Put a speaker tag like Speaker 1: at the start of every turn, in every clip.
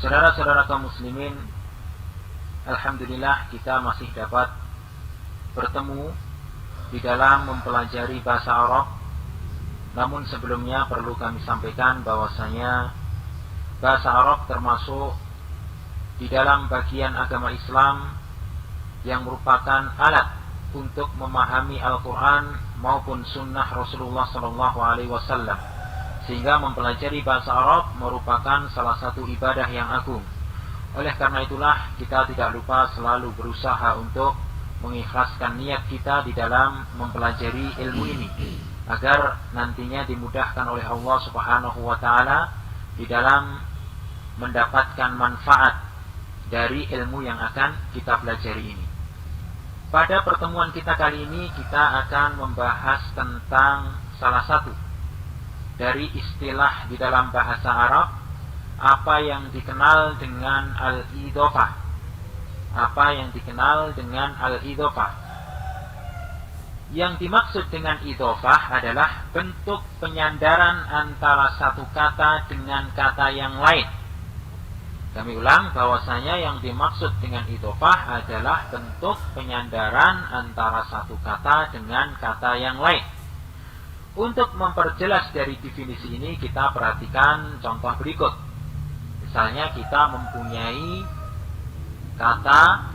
Speaker 1: Saudara-saudara kaum muslimin, alhamdulillah kita masih dapat bertemu di dalam mempelajari bahasa Arab. Namun sebelumnya perlu kami sampaikan bahwasanya bahasa Arab termasuk di dalam bagian agama Islam yang merupakan alat untuk memahami Al-Quran maupun sunnah Rasulullah SAW. Sehingga mempelajari bahasa Arab merupakan salah satu ibadah yang agung. Oleh karena itulah kita tidak lupa selalu berusaha untuk mengikhlaskan niat kita di dalam mempelajari ilmu ini, agar nantinya dimudahkan oleh Allah Subhanahu wa Ta'ala di dalam mendapatkan manfaat dari ilmu yang akan kita pelajari ini. Pada pertemuan kita kali ini kita akan membahas tentang salah satu dari istilah di dalam bahasa Arab, apa yang dikenal dengan al-idhofah. Apa yang dikenal dengan al-idhofah. Yang dimaksud dengan idhofah adalah bentuk penyandaran antara satu kata dengan kata yang lain. Kami ulang bahwasanya yang dimaksud dengan idhofah adalah bentuk penyandaran antara satu kata dengan kata yang lain. Untuk memperjelas dari definisi ini, kita perhatikan contoh berikut. Misalnya kita mempunyai kata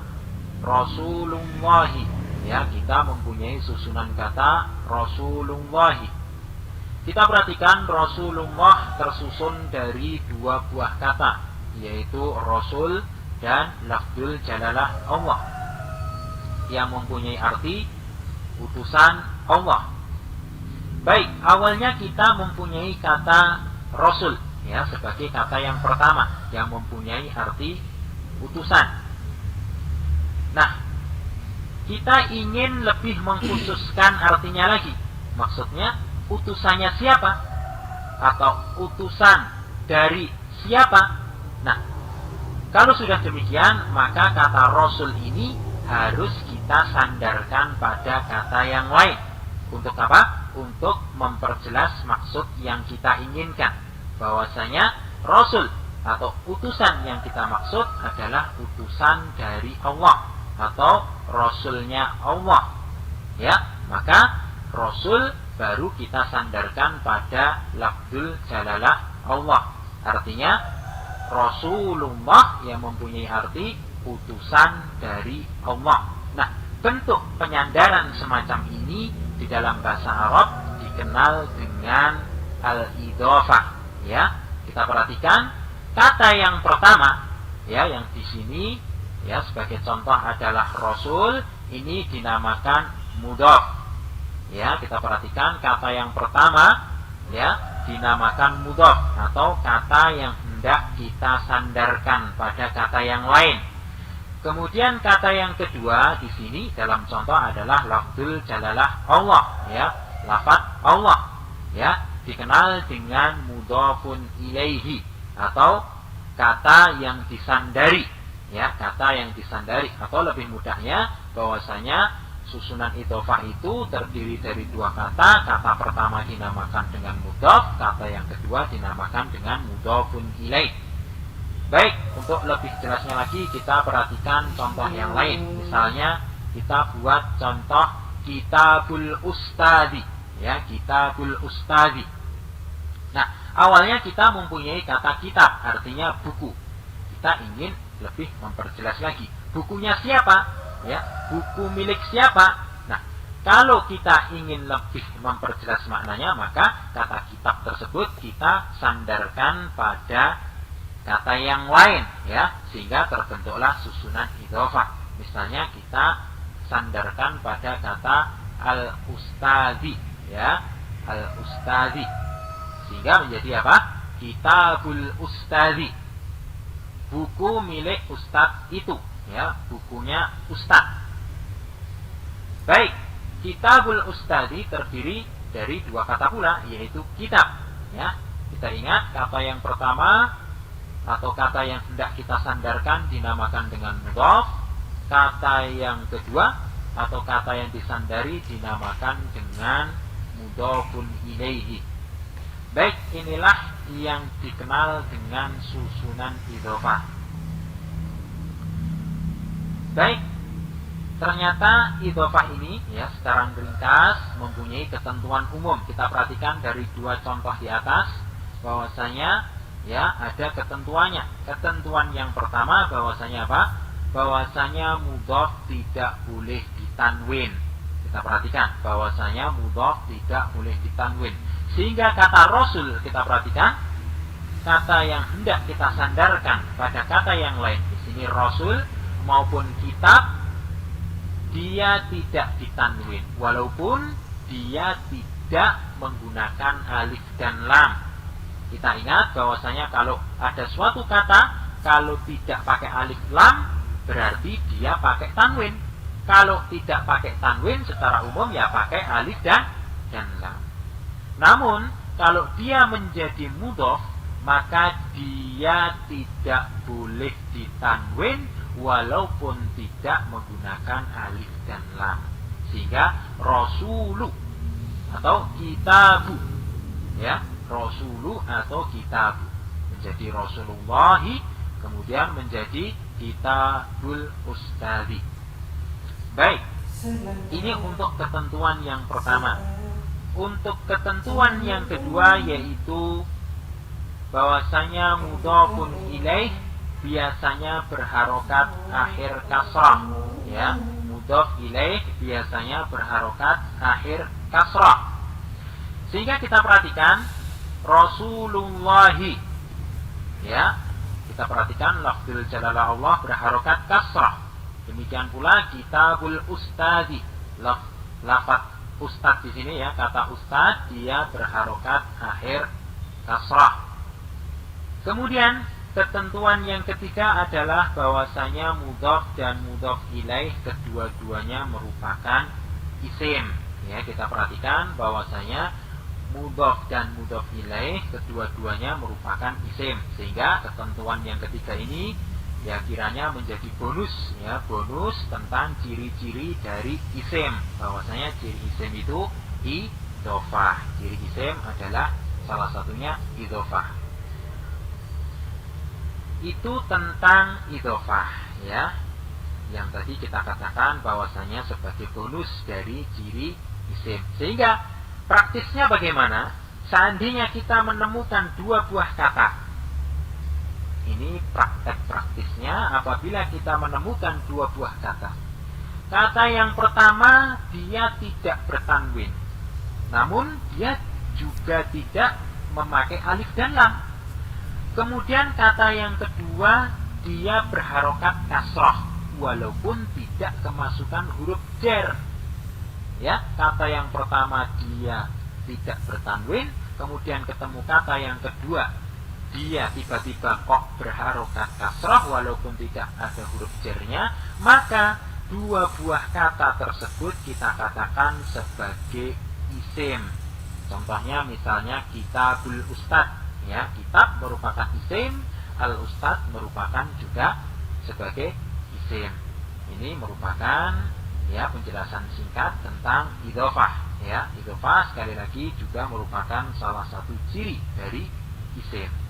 Speaker 1: Rasulullahi, ya, kita mempunyai susunan kata Rasulullahi. Kita perhatikan Rasulullah tersusun dari dua buah kata, yaitu Rasul dan lafzul jalalah Allah, yang mempunyai arti utusan Allah. Baik, awalnya kita mempunyai kata Rasul, ya, sebagai kata yang pertama yang mempunyai arti utusan. Nah, kita ingin lebih mengkhususkan artinya lagi. Maksudnya, utusannya siapa? Atau utusan dari siapa? Nah, kalau sudah demikian, maka kata Rasul ini harus kita sandarkan pada kata yang lain. Untuk apa? Untuk memperjelas maksud yang kita inginkan. Bahwasanya Rasul atau utusan yang kita maksud adalah utusan dari Allah atau Rasulnya Allah. Ya, maka Rasul baru kita sandarkan pada lafzul jalalah Allah. Artinya Rasulullah yang mempunyai arti utusan dari Allah. Nah, bentuk penyandaran semacam ini di dalam bahasa Arab dikenal dengan al-idhofah. Ya, kita perhatikan kata yang pertama, ya, yang di sini, ya, sebagai contoh adalah Rasul, ini dinamakan mudhaf. Ya, kita perhatikan kata yang pertama, ya, dinamakan mudhaf atau kata yang hendak kita sandarkan pada kata yang lain. Kemudian kata yang kedua di sini dalam contoh adalah lafzul jalalah Allah, ya, lafaz Allah, ya, dikenal dengan mudhafun ilaihi atau kata yang disandari, ya, kata yang disandari, atau lebih mudahnya bahwasanya susunan idhofah itu terdiri dari dua kata. Kata pertama dinamakan dengan mudhaf, kata yang kedua dinamakan dengan mudhafun ilaihi. Baik, untuk lebih jelasnya lagi kita perhatikan contoh yang lain. Misalnya kita buat contoh Kitabul Ustadi, ya, Kitabul Ustadi. Nah, awalnya kita mempunyai kata kitab, artinya buku. Kita ingin lebih memperjelas lagi. Bukunya siapa? Ya, buku milik siapa? Nah, kalau kita ingin lebih memperjelas maknanya, maka kata kitab tersebut kita sandarkan pada kata yang lain, ya, sehingga terbentuklah susunan idhofah. Misalnya kita sandarkan pada kata al-ustadi, ya, al-ustadi, sehingga menjadi apa? Kitabul Ustadi, buku milik ustadz itu, ya, bukunya ustadz. Baik, Kitabul Ustadi terdiri dari dua kata pula, yaitu kitab, ya. Kita ingat kata yang pertama atau kata yang hendak kita sandarkan dinamakan dengan mudhaf. Kata yang kedua atau kata yang disandari dinamakan dengan mudhafun ilaihi. Baik, inilah yang dikenal dengan susunan idhofah. Baik, ternyata idhofah ini ya secara ringkas mempunyai ketentuan umum. Kita perhatikan dari dua contoh di atas bahwasanya ya ada ketentuannya. Ketentuan yang pertama bahwasanya apa? Bahwasanya mudhof tidak boleh ditanwin. Kita perhatikan bahwasanya mudhof tidak boleh ditanwin. Sehingga kata Rasul, kita perhatikan kata yang hendak kita sandarkan pada kata yang lain. Di sini Rasul maupun kitab dia tidak ditanwin walaupun dia tidak menggunakan alif dan lam. Kita ingat bahwasanya kalau ada suatu kata kalau tidak pakai alif lam berarti dia pakai tanwin. Kalau tidak pakai tanwin secara umum ya pakai alif dan lam. Namun kalau dia menjadi mudhof maka dia tidak boleh ditanwin walaupun tidak menggunakan alif dan lam. Sehingga rasulu atau kitabu ya, rasulu atau kitabu menjadi rasulullahi, kemudian menjadi kitabul ustadi. Baik, ini untuk ketentuan yang pertama. Untuk ketentuan yang kedua yaitu bahwasanya mudhofun ilaih biasanya berharokat akhir kasrah ya, mudhof ilaih biasanya berharokat akhir kasrah. Sehingga kita perhatikan Rasulullahi ya, kita perhatikan lafzul jalalah Allah berharokat kasrah. Demikian pula kitabul ustadi, lafaz ustad di sini ya, kata ustad dia berharokat akhir kasrah. Kemudian ketentuan yang ketiga adalah bahwasanya mudhof dan mudhof ilaih kedua-duanya merupakan isim. Ya, kita perhatikan bahwasanya mudhof dan mudhof ilaih kedua-duanya merupakan isim. Sehingga ketentuan yang ketiga ini ya kiranya menjadi bonus ya, bonus tentang ciri-ciri dari isim. Bahwasanya ciri isim itu idhofah. Ciri isim adalah salah satunya idhofah. Itu tentang idhofah ya, yang tadi kita katakan bahwasanya sebagai bonus dari ciri isim. Sehingga praktisnya bagaimana? Seandainya kita menemukan dua buah kata, ini praktisnya apabila kita menemukan dua buah kata. Kata yang pertama dia tidak bertanwin, namun dia juga tidak memakai alif dan lam. Kemudian kata yang kedua dia berharokat kasrah walaupun tidak kemasukan huruf jar. Ya, kata yang pertama dia tidak bertanwin, kemudian ketemu kata yang kedua dia tiba-tiba kok berharokat kasrah walaupun tidak ada huruf jarnya, maka dua buah kata tersebut kita katakan sebagai isim. Contohnya misalnya kitabul ustad ya, kitab merupakan isim, al ustad merupakan juga sebagai isim. Ini merupakan ya penjelasan singkat tentang idhofah ya. Idhofah sekali lagi juga merupakan salah satu ciri dari isim.